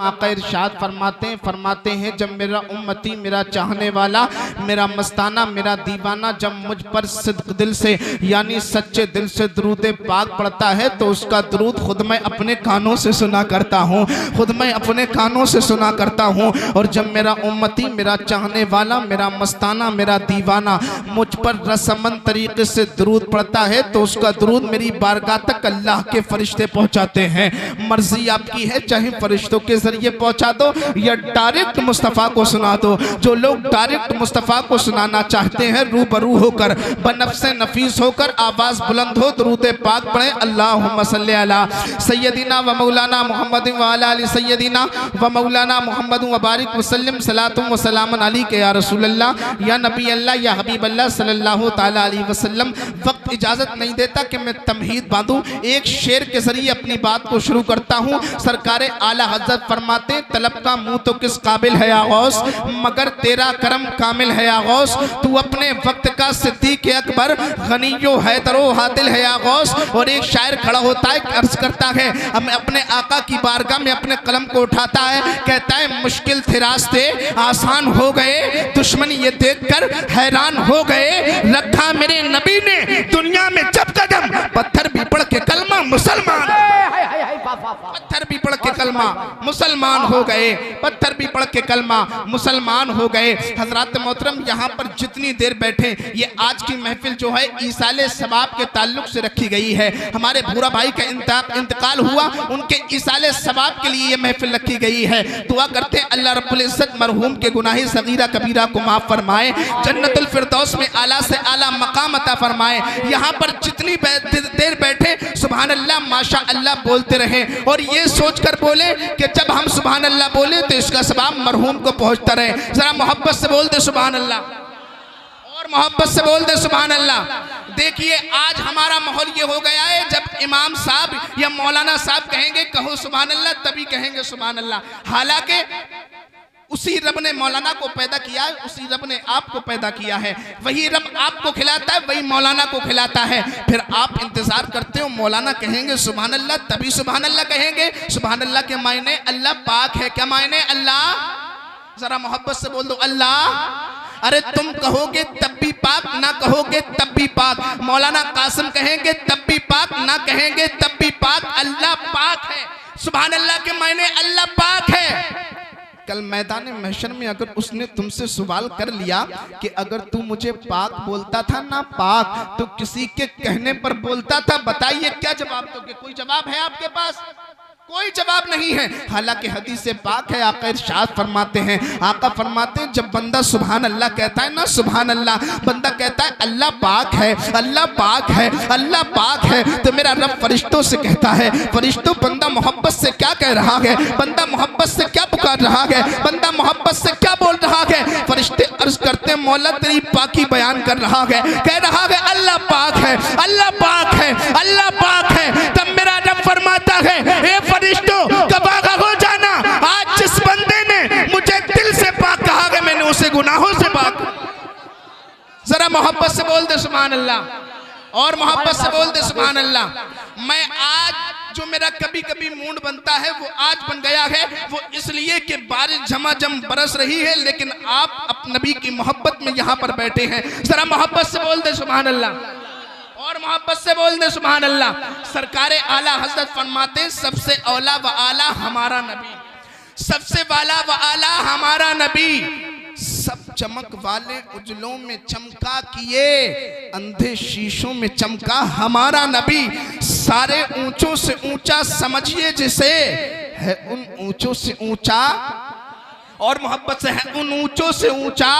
आका इरशाद फरमाते हैं जब मेरा उम्मती, मेरा चाहने वाला, मेरा मस्ताना, मेरा दीवाना जब मुझ पर सिद्क दिल से यानी सच्चे दिल से दरूद पाक पढ़ता है तो उसका दरूद खुद मैं अपने कानों से सुना करता हूँ, खुद मैं अपने कानों से सुना करता हूँ। और जब मेरा उम्मती, मेरा चाहने वाला, मेरा मस्ताना, मेरा दीवाना मुझ पर रसमन तरीके से दरूद पढ़ता है तो उसका दरूद मेरी बारगाह तक अल्लाह के फरिश्ते पहुँचाते हैं। मर्जी आपकी है, चाहे फरिश्तों के जरिए पहुंचा दो या डायरेक्ट मुस्तफ़ा को सुना दो। जो लोग डायरेक्ट मुस्तफ़ा को सुनाना चाहते हैं, रूबरू होकर, बनफ्से नफीस होकर, आवाज़ बुलंद हो, दरूद पाक पढ़ें, अल्लाहुम्मा सल्ली अला सय्यदिना व मौलाना मोहम्मद व अला अली सय्यदिना व मौलाना मोहम्मद व बारिक वसल्लम सलातुम व सलामन अलैका या रसूल अल्लाह या नबी अल्लाह या हबीब अल्लाह सल्लल्लाहु ताला अलैहि वसल्लम। वक्त इजाज़त नहीं देता कि मैं तमहीद बांधूं, एक शेर के जरिए अपनी बात को शुरू करता हूँ। सरकार आला हज़रत फरमाते, तलब का मुंह तो किस काबिल है या गौस, मगर तेरा करम कामिल है या गौस। तू अपने वक्त का सिद्दीक़ अकबर, गनियो हैदरो हादिल है या गौस। और एक शायर खड़ा होता है, अर्ज करता है, अपने आका की बारगाह में अपने कलम को उठाता है, कहता है मुश्किल थे रास्ते आसान हो गए, दुश्मन ये देखकर हैरान हो गए। रखा मेरे नबी ने दुनिया में जब कदम, पत्थर भी पढ़ के कलमा मुसलमान, पत्थर भी पढ़ के कलमा मुसलमान हो गए, पत्थर भी पढ़ के कलमा मुसलमान हो गए। हजरत मोहतरम, यहाँ पर जितनी देर बैठे, ये आज की महफिल जो है ईसाले सवाब के ताल्लुक से रखी गई है। हमारे भूरा भाई का इंतकाल हुआ, उनके ईसाले सवाब के लिए ये महफिल रखी गई है। दुआ करते हैं अल्लाह रब्बुल इज्जत मरहूम के गुनाही सगीरा कबीरा को माफ फरमाए, जन्नतुल फिरदौस में आला से आला मकाम अता फरमाए। यहाँ पर जितनी देर बैठे सुभान अल्लाह माशा अल्लाह बोलते रहे और ये सोचकर बोले कि जब हम सुभान अल्लाह बोले तो इसका सवाब मरहूम को पहुंचता रहे। जरा मोहब्बत से बोल दे सुभान अल्लाह, और मोहब्बत से बोल दे सुभान अल्लाह। देखिए आज हमारा माहौल ये हो गया है, जब इमाम साहब या मौलाना साहब कहेंगे कहो सुभान अल्लाह, तभी कहेंगे सुभान अल्लाह। हालांकि उसी रब ने मौलाना को पैदा किया है, उसी रब ने आपको पैदा किया है, वही रब आपको खिलाता है, वही मौलाना को खिलाता है। फिर आप इंतजार करते हो मौलाना कहेंगे सुभान अल्लाह, तभी सुभान अल्लाह कहेंगे। सुभान अल्लाह के मायने अल्लाह पाक है, क्या मायने अल्लाह? जरा मोहब्बत से बोल दो अल्लाह। अरे तुम कहोगे तब भी पाक, ना कहोगे तब भी पाक। मौलाना कासिम कहेंगे तब भी पाक, ना कहेंगे तब भी पाक। अल्लाह पाक है, सुभान अल्लाह के मायने अल्लाह पाक है। कल मैदान महशर में अगर उसने तुमसे सवाल कर लिया कि अगर तू मुझे पाक बोलता था ना पाक, तो किसी के कहने पर बोलता था, बताइए क्या जवाब दोगे? कोई जवाब है आपके पास? कोई जवाब नहीं है। हालांकि हदीस से पाक है, आका इरशाद फरमाते हैं, आका फरमाते हैं जब बंदा सुभान अल्लाह कहता है ना, सुभान अल्लाह, बंदा कहता है अल्लाह पाक है, अल्लाह पाक है, अल्लाह पाक है, तो मेरा रब फरिश्तों से कहता है, फरिश्तों बंदा मोहब्बत से क्या कह रहा है, बंदा मोहब्बत से क्या पुकार रहा है, बंदा मोहब्बत से क्या बोल रहा है। फरिश्ते अर्ज करते हैं मौला तेरी पाकी बयान कर रहा है, कह रहा है अल्लाह पाक है, अल्लाह पाक है, अल्लाह पाक है। तब मेरा रब फरमाता है ए फरिश्तों कबागा हो जाना, आज जिस बंदे ने मुझे दिल से पाक कहा है मैंने उसे गुनाहों से पाक। जरा मोहब्बत से बोल दे सुभान अल्लाह, और मोहब्बत से बोल दे सुभान अल्लाह। मैं आज जो मेरा कभी कभी मूड बनता है वो आज बन गया है, वो इसलिए कि बारिश झमाझम बरस रही है, लेकिन आप अपने नबी की मोहब्बत में यहाँ पर बैठे हैं। जरा मोहब्बत से बोल दे सुभान अल्लाह, और मोहब्बत से बोल दे सुभान अल्लाह। सरकारे आला हजरत फरमाते सबसे औला व आला हमारा नबी, सबसे वाला व आला हमारा नबी। सब चमक वाले उजलों में चमका किए, अंधे शीशों में चमका हमारा नबी। सारे ऊंचों से ऊंचा समझिए जिसे, है उन ऊंचों से ऊंचा, और मोहब्बत से है उन ऊंचों से ऊंचा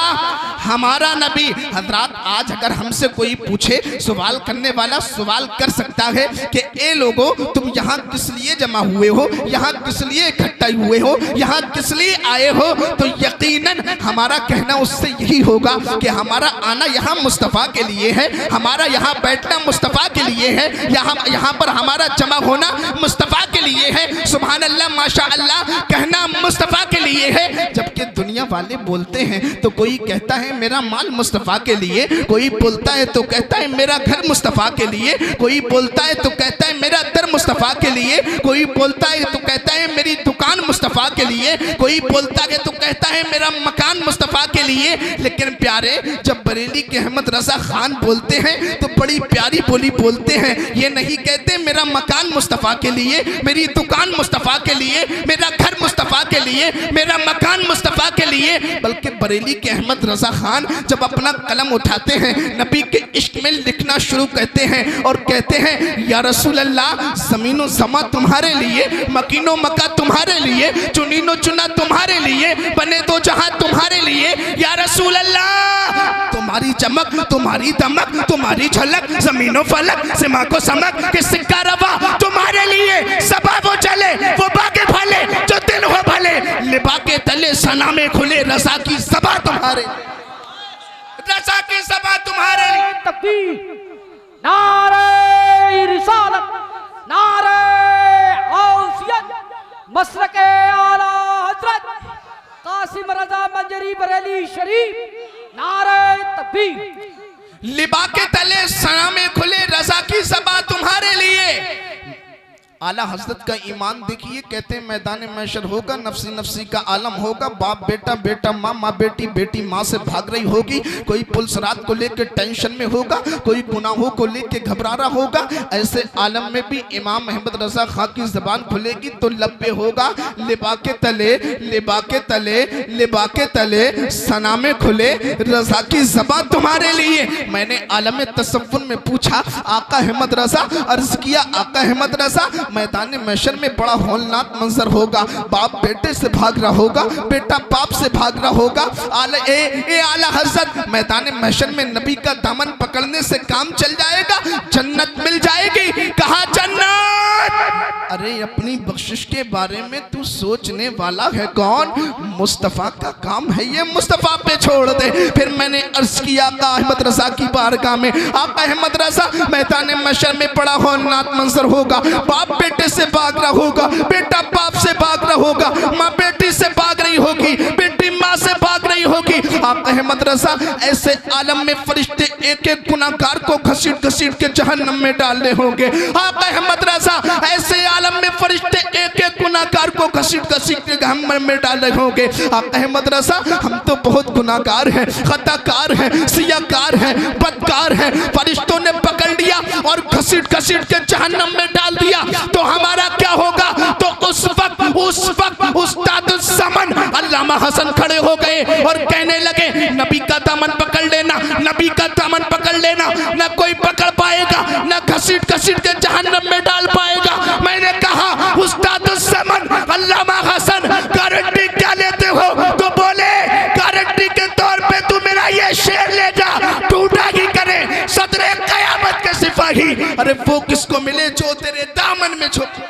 हमारा नबी। हजरात आज अगर हमसे कोई पूछे, सवाल करने वाला सवाल कर सकता है कि ए लोगों तुम यहाँ किस लिए जमा हुए हो, यहाँ किस लिए इकट्ठा हुए हो, यहाँ किस लिए आए हो, तो यकीनन हमारा कहना उससे यही होगा कि हमारा आना यहाँ मुस्तफ़ा के लिए है, हमारा यहाँ बैठना मुस्तफ़ा के लिए है, यहाँ पर हमारा जमा होना मुस्तफ़ा के लिए है। सुभान अल्लाह माशा अल्लाह कहना मुस्तफ़ा के लिए है। जबकि दुनिया दुनिया वाले बोलते हैं तो कोई कहता है मेरा माल मुस्तफ़ा के लिए, कोई बोलता है तो कहता है मेरा घर मुस्तफ़ा के लिए, कोई बोलता है तो कहता है मेरा दर मुस्तफ़ा के लिए, कोई बोलता है तो कहता है मेरी दुकान मुस्तफ़ा के लिए, कोई बोलता है तो कहता है मेरा मकान मुस्तफ़ा के लिए। लेकिन प्यारे, जब बरेली के अहमद रज़ा खान बोलते हैं तो बड़ी प्यारी बोली बोलते हैं। ये नहीं कहते मेरा मकान मुस्तफ़ा के लिए, मेरी दुकान मुस्तफ़ा के लिए, मेरा घर मुस्तफ़ा के लिए, मेरा मकान मुस्तफ़ा के लिए, बल्कि बरेली के अहमद रज़ा खान जब अपना कलम उठाते हैं नबी के इश्क में लिखना शुरू करते हैं और कहते हैं या रसूल अल्लाह, ज़मीनो ज़मा तुम्हारे लिए, मकीनो मका तुम्हारे लिए, चुनीनो चुना तुम्हारे लिए, बने दो जहां तुम्हारे लिए। या रसूल अल्लाह, तुम्हारी चमक, तुम्हारी दमक, तुम्हारी झलक, ज़मीनो फलक, सिमा को समक के सिक्का रवा तुम्हारे लिए। सबा वो चले वो बागे भले, जो दिल हो भले, लिबा के तले सना में खुले, रज़ा की सबा तुम्हारे, रज़ा की सबा तुम्हारे लिए। तकबीर, नारे रिसालत, नारे गौसियत, मसलके आला हजरत कासिम रज़ा मंजरी बरेली शरीफ, नारे तकबीर। लिबा के तले सना में खुले, रज़ा की सबा तुम्हारे लिए। आला हजरत का ईमान देखिए, कहते हैं मैदान महशर होगा, नफसी नफसी का आलम होगा, बाप बेटा, बेटा माँ, माँ बेटी, बेटी माँ से भाग रही होगी, कोई पुलसरात को लेकर टेंशन में होगा, कोई गुनाहों को लेकर घबरा रहा होगा। ऐसे आलम में भी इमाम अहमद रज़ा खां की ज़बान खुलेगी तो लब पे होगा लिबा के तले, लिबा के तले, लिबा के तले सना में खुले, रज़ा की ज़बान तुम्हारे लिए। मैंने आलम तसव्वुर में पूछा आका अहमद रज़ा, अर्ज किया आका अहमद रज़ा, मैदान महशर में बड़ा हौलनाक मंजर होगा, बाप बेटे से भाग रहा होगा, बेटा बाप से भाग रहा होगा। आला हजरत, मैदान महशर में नबी का दामन पकड़ने से काम चल जाएगा, जन्नत मिल जाएगी। कहा जन्नत? अरे अपनी बख्शिश के बारे में तू सोचने वाला है कौन? मुस्तफ़ा का काम है ये, मुस्तफ़ा पे छोड़ दे। फिर मैंने अर्ज किया आका अहमद रज़ा की बारगाह में, आका अहमद रज़ा, मैदान महशर में बड़ा हौलनाक मंजर होगा, बाप बेटे से भाग रहा होगा, बेटा बाप से भाग रहा होगा, माँ बेटी से भाग रही होगी, बेटी माँ से भाग रही होगी। आप अहमद रज़ा, ऐसे आलम में फरिश्ते एक एक गुनाहगार को घसीट घसीट के जहन्नम में डालने होंगे। आप अहमद रज़ा, ऐसे आलम में फरिश्ते एक एक गुनाहगार को घसीट घसीट के जहन्नम में डालने होंगे। आप अहमद रज़ा, हम तो बहुत गुनाहगार हैं, खताकार हैं, सियाकार हैं, बदकार हैं, फरिश्तों ने पकड़ लिया और घसीट घसीट के जहन्नम में डाल दिया तो हमारा क्या होगा? तो उस वक्त उस्तादुल समन अल्लामा हसन खड़े हो गए और कहने लगे नबी का दामन पकड़ लेना, नबी का दामन पकड़ लेना, न कोई पकड़ पाएगा, न घसीट घसीट के जहन्नम में डाल पाएगा। मैंने कहा उस्तादुल समन अल्लामा हसन, गारंटी क्या लेते हो? तो बोले गारंटी के तौर पे तू मेरा ये शेर ले जा, टूटा ही करे सदरे कयामत के सिपाही। अरे वो किसको मिले जो तेरे दामन में छुपा,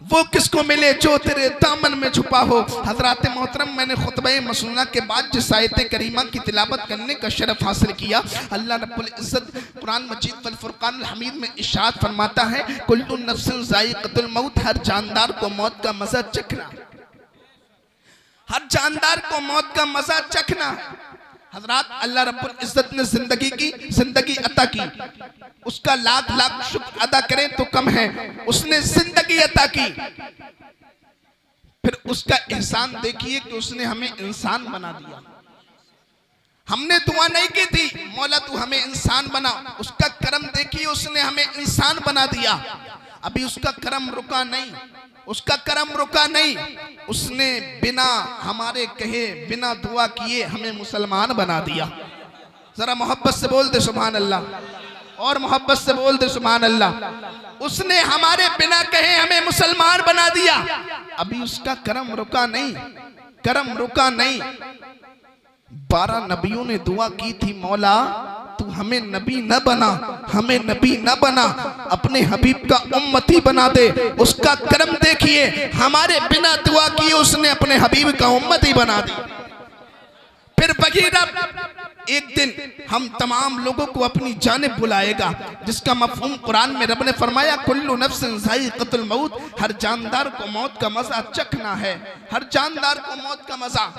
वो किसको मिले जो तेरे दामन में छुपा हो। हजरात मोहतरम, मैंने खुतबे मसनूना के बाद जिस आयत करीमा की तिलावत करने का शरफ हासिल किया, अल्लाह रब्बुल इज्जत कुरान मजीद वल फुरकान अल हमीद में इरशाद फरमाता है, कुल्लु नफ्सिन ज़ाइक़तुल मौत, हर जानदार को मौत का मजा चखना, हर जानदार को मौत का मजा चखना। हजरात, अल्लाह रब्बुल इज्जत ने जिंदगी अता की, उसका लाख लाख शुक्र अदा करें तो कम है। उसने जिंदगी अता की, फिर उसका एहसान देखिए कि उसने हमें इंसान बना दिया। हमने दुआ नहीं की थी मौला तू हमें इंसान बना, उसका करम देखिए, उसने हमें इंसान बना दिया। अभी उसका करम रुका नहीं, उसका करम रुका नहीं, उसने बिना हमारे कहे, बिना दुआ किए हमें मुसलमान बना दिया। जरा मोहब्बत से बोल दे सुभान अल्लाह, और मोहब्बत से बोल दे सुभान अल्लाह। उसने हमारे बिना कहे हमें मुसलमान बना दिया। अभी उसका करम रुका नहीं, करम रुका नहीं। 12 नबियों ने दुआ की थी, मौला तू हमें नबी न बना, हमें नबी न बना, अपने हबीब का उम्मती बना दे। उसका करम देखिए, हमारे बिना दुआ किए उसने अपने हबीब का उम्मती बना दी। फिर वही रब एक दिन हम तमाम लोगों को अपनी जानिब बुलाएगा, जिसका मफ़हूम कुरान में रब ने फरमाया कुल्लु नफ्सिन ज़ाइक़तुल मौत, हर जानदार को मौत का मजा चखना है, हर जानदार को मौत का मजा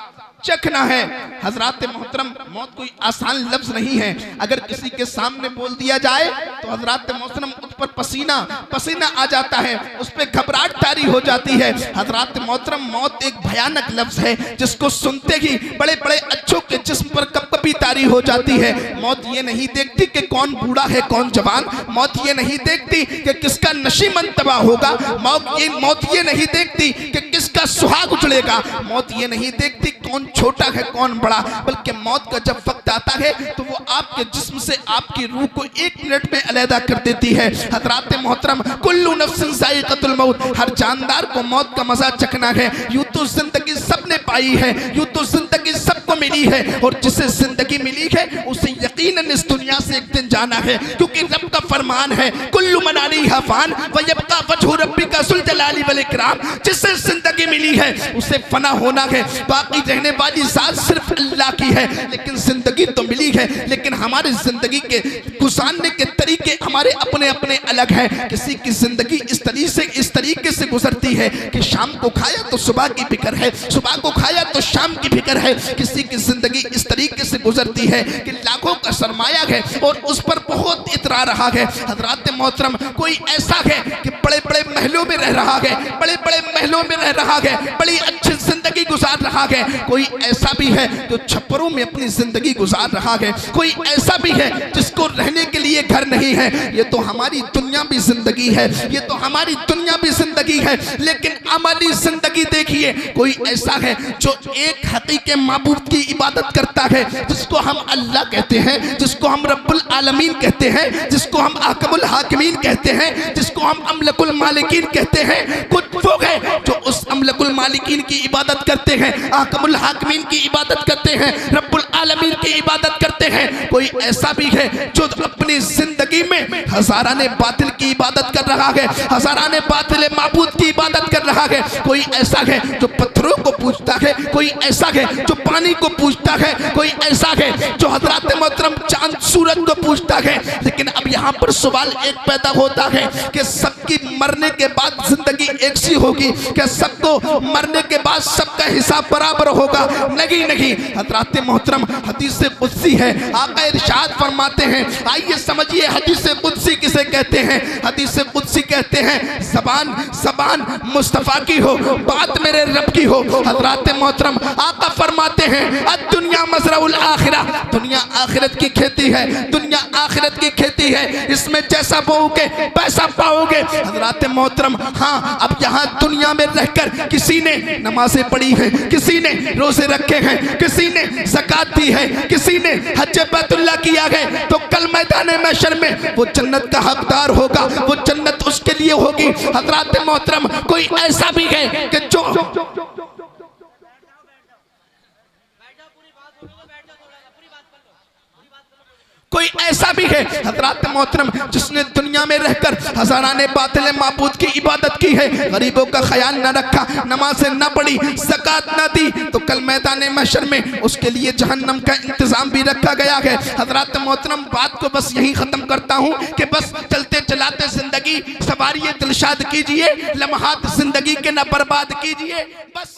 चखना है। हजरात मोहतरम, मौत कोई आसान लफ्ज नहीं है। अगर किसी के सामने बोल दिया जाए तो हजरात मोहतरम उस पर पसीना पसीना आ जाता है, उस पर घबराहट तारी हो जाती है। हजरात मोहतरम, मौत एक भयानक लफ्ज है जिसको सुनते ही बड़े बड़े अच्छों के जिस्म पर कपकपी तारी हो जाती है। मौत ये नहीं देखती कि कौन बूढ़ा है कौन जवान, मौत ये नहीं देखती कि किसका नशीमन तबाह होगा, मौत ये नहीं देखती कि किसका सुहाग उजड़ेगा, मौत ये नहीं देखती कौन छोटा है कौन बड़ा, बल्कि मौत का जब वक्त आता है तो वो आपके जिस्म से आपकी रूह को 1 मिनट में अलहदा कर देती है। हज़रात मोहतरम, कुल्लु नफ्सिन ज़ाइक़तुल मौत, हर जानदार को मौत का मजा चखना है। यूं तो जिंदगी सबने पाई है, यूं तो जिंदगी सबको मिली है, और जिसे जिंदगी मिली है उसे यकीनन इस दुनिया से एक दिन जाना है, क्योंकि रब का फरमान है कुल्लु मन अलैहा फ़ान व यबका वजहु रब्बिका ज़ुल जलाली वल इकराम। जिसे जिंदगी मिली है उसे फना होना है, बाकी रहने वाली जात सिर्फ अल्लाह की है। लेकिन जिंदगी तो मिली है, लेकिन हमारे जिंदगी के गुजारने के तरीके हमारे अपने अपने अलग है। किसी की जिंदगी इस तरीके से गुजरती है कि शाम को खाया तो सुबह की फिक्र है, सुबह को खाया तो शाम की फिक्र है। किसी की जिंदगी इस तरीके से गुजरती है कि लाखों का सरमाया है और उस पर बहुत इतरा रहा है। हजरात मोहतरम, कोई ऐसा है कि बड़े बड़े महलों में रह रहा है, बड़े बड़े महलों में रह रहा है, बड़ी अच्छी जिंदगी गुजार रहा है। कोई ऐसा भी है जो छप्परों में अपनी जिंदगी गुजार रहा है, कोई ऐसा भी है जिसको रहने के लिए घर नहीं है। ये तो हमारी दुनिया भी जिंदगी है, ये तो हमारी दुनिया भी जिंदगी है। लेकिन अमली जिंदगी देखिए, कोई ऐसा है जो एक हकीके माबूद की इबादत करता है, जिसको हम अल्लाह कहते हैं, जिसको हम रब्बुल आलमीन कहते हैं, जिसको हम आकमुल हाकिमीन कहते हैं, जिसको हम अमलकुल मालिकीन कहते हैं। कुछ लोग हैं जो उस अमलकुल मालिकीन की इबादत करते हैं, आकमुल हाकिमीन की इबादत करते हैं, रब्बुल आलमीन की इबादत करते हैं। कोई ऐसा भी है जो अपनी जिंदगी में हजाराने बातिल की इबादत कर रहा है, हजाराने बातिल माबूद की इबादत कर रहा है। कोई ऐसा है जो पत्थरों को पूजता है, कोई ऐसा है जो पानी को पूजता है, कोई ऐसा है जो हजरत मोहतरम चांद सूरज को पूजता है। लेकिन अब यहाँ पर सवाल एक पैदा होता है कि सबकी मरने के बाद जिंदगी एक सी होगी, क्या सबको मरने के बाद सबका हिसाब बराबर होगा? नहीं नहीं। हजरत मोहतरम, हदीस कुदसी है, आका इरशाद फरमाते हैं, आइए समझिए हदीस कुदसी किसे कहते हैं। हदीस कुदसी कहते हैं ज़बान मुस्तफ़ा की हो, बात मेरे रब की हो। हजरत मोहतरम, आका फरमाते हैं दुनिया मज़रउल आखिरा, दुनिया आखिरत की खेती है, दुनिया आखिरत की खेती है, इसमें जैसा बोओगे पैसा पाओगे। हजरत मोहतरम, हाँ, अब यहाँ दुनिया में रहकर किसी ने नमाजें पढ़ी हैं, किसी ने रोजे रखे हैं, किसी ने ज़कात दी है, किसी ने हज बैतुल्लाह किया है, तो कल मैदान महशर में वो जन्नत का हकदार होगा, वो जन्नत उसके लिए होगी। हजरत मोहतरम, कोई ऐसा भी है कि जो कोई ऐसा भी है हजरत मोहतरम जिसने दुनिया में रहकर हजाराने बातिल माबूद की इबादत की है, गरीबों का ख्याल न रखा, नमाज़ें न पढ़ी, ज़कात न दी, तो कल मैदान महशर में उसके लिए जहन्नम का इंतज़ाम भी रखा गया है। हजरत मोहतरम, बात को बस यही ख़त्म करता हूँ कि बस चलते चलाते ज़िंदगी सवारिए दिलशाद कीजिए, लम्हात ज़िंदगी के न बर्बाद कीजिए। बस